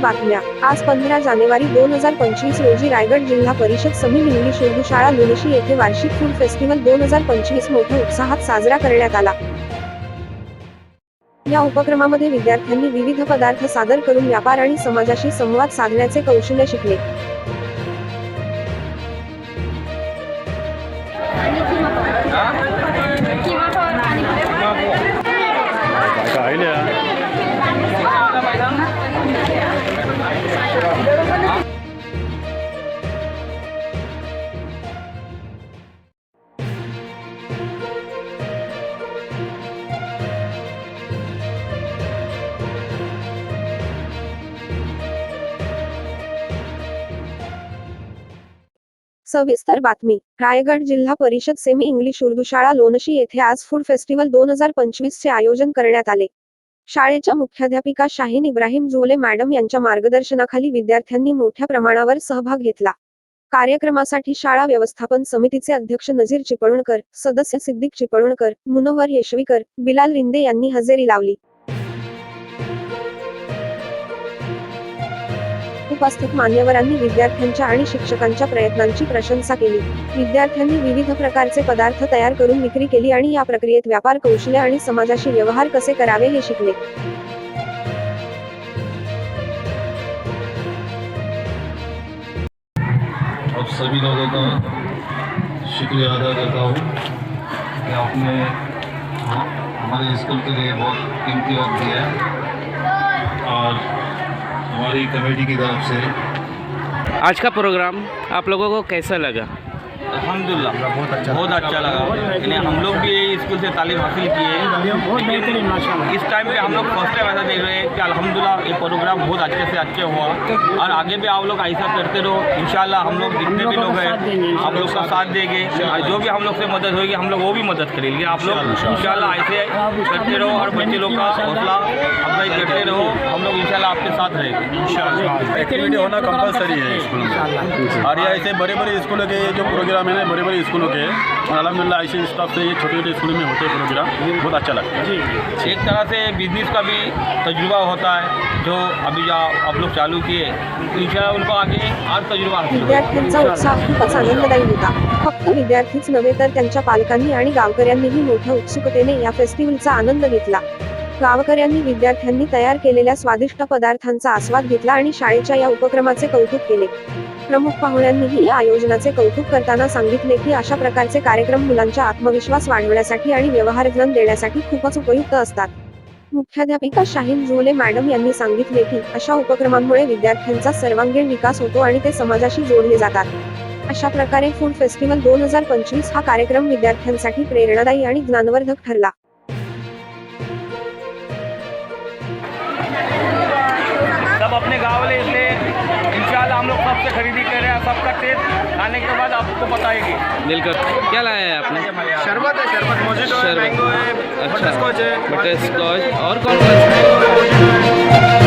बातम्या। आज 15 जानेवारी 2025 रोजी रायगड जिल्हा परिषद समील इंग्लिश उर्दू शाळा लोणशी येथे वार्षिक फूड फेस्टिवल 2025 मोठ्या उत्साहात साजरा करण्यात आला। या उपक्रमामध्ये विद्यार्थ्यांनी विविध पदार्थ सादर करून व्यापार आणि समाजाशी संवाद साधण्याचे कौशल्य शिकले। सविस्तर बातमी। रायगड जिल्हा परिषद सेमी इंग्लिश उर्दू शाळा लोणशी येथे आज फूड फेस्टिवल 2025 चे आयोजन करण्यात आले। शाळेच्या मुख्याध्यापिका शाहीन इब्राहिम जुले मॅडम यांच्या मार्गदर्शनाखाली विद्यार्थ्यांनी मोठ्या प्रमाणावर सहभाग घेतला। कार्यक्रमासाठी शाळा व्यवस्थापन समितीचे अध्यक्ष नजीर चिपळूणकर, सदस्य सिद्दीक चिपळूणकर, मुनव्वर येशवीकर, बिलाल रिंदे यांनी हजेरी लावली। उपस्थित मान्यवरांनी विद्यार्थ्यांच्या आणि शिक्षकांच्या प्रयत्नांची प्रशंसा केली। विद्यार्थ्यांनी विविध प्रकारचे पदार्थ तयार करून विक्री केली आणि या प्रक्रियेत व्यापार कौशल्य आणि समाजाशी व्यवहार कसे करावे हे शिकले। आप सभी लोगों का शुक्रिया अदा करता हूँ कि आपने हमारे स्कूल के लिए बहुत कीमती वक्त दिया है और हमारी कमेटी की तरफ से आज का प्रोग्राम आप लोगों को कैसा लगा? अल्हम्दुलिल्लाह बहुत अच्छा लगा। यानी हम लोग भी स्कूल से तालीम हासिल किए, इस टाइम पे हम लोग फर्स्ट टाइम ऐसा देख रहे हैं कि अल्हम्दुलिल्लाह ये प्रोग्राम बहुत अच्छे से अच्छे हुआ और आगे भी आप लोग ऐसा करते रहो। इंशाल्लाह हम लोग जितने भी लोग हैं आप लोग का साथ देंगे और जो भी हम लोग से मदद होगी हम लोग वो भी मदद करेंगे। आप लोग इंशाल्लाह ऐसे करते रहो और बच्चे लोग का हौसला अफजाई करते रहो। हम लोग इंशाल्लाह आपके साथ रहेंगे। इंशाल्लाह एक्टिविटी होना कंपलसरी है स्कूल में और ये ऐसे बड़े बड़े स्कूलों के जो प्रोग्राम है ना, बड़े बड़े स्कूलों के और अलहमदिल्ला ऐसे स्टाफ से ये छोटे छोटे स्कूलों में होते प्रोग्राम बहुत अच्छा लगता है। एक तरह से बिजनेस का भी तजुर्बा होता है जो अभी आप लोग चालू किए, इंशाल्लाह उनको आगे और तजुर्बा हासिल होगा। विद्यार्थ्यांचा उत्साह खूपच आनंददायी होता। फक्त विद्यार्थीच नव्हे तर त्यांच्या पालकांनी आणि गावकऱ्यांनीही मोठ्या उत्सुकतेने या फेस्टिवलचा आनंद घेतला। गावकऱ्यांनी विद्यार्थ्यांनी तयार केलेल्या स्वादिष्ट पदार्थांचा आस्वाद घेतला आणि शाळेच्या या उपक्रमाचे कौतुक केले। प्रमुख पाहुण्यांनीही या आयोजनाचे कौतुक करताना सांगितले की अशा प्रकारचे कार्यक्रम मुलांचा आत्मविश्वास वाढवण्यासाठी आणि व्यवहारज्ञान देण्यासाठी खूपच उपयुक्त असतात। मुख्याध्यापिका शाहीन जुले मॅडम यांनी सांगितले की अशा उपक्रमांमुळे विद्यार्थ्यांचा सर्वांगीण विकास होतो आणि ते समाजाशी जोडले जातात। अशा प्रकारे फूड फेस्टिवल 2025 हा कार्यक्रम विद्यार्थ्यांसाठी प्रेरणादायी आणि ज्ञानवर्धक ठरला। सब अपने गाँव वाले इसलिए इंशाल्लाह हम लोग सबसे खरीदी कर रहे हैं। सबका टेस्ट खाने के बाद आपको बताएंगे। मिलकर क्या लाया है आपने? शरबत है, शरबत मोजिटो है, मैंगो है, अच्छा, बटरस्कॉच है, बटरस्कॉच और कौन कौन सा है?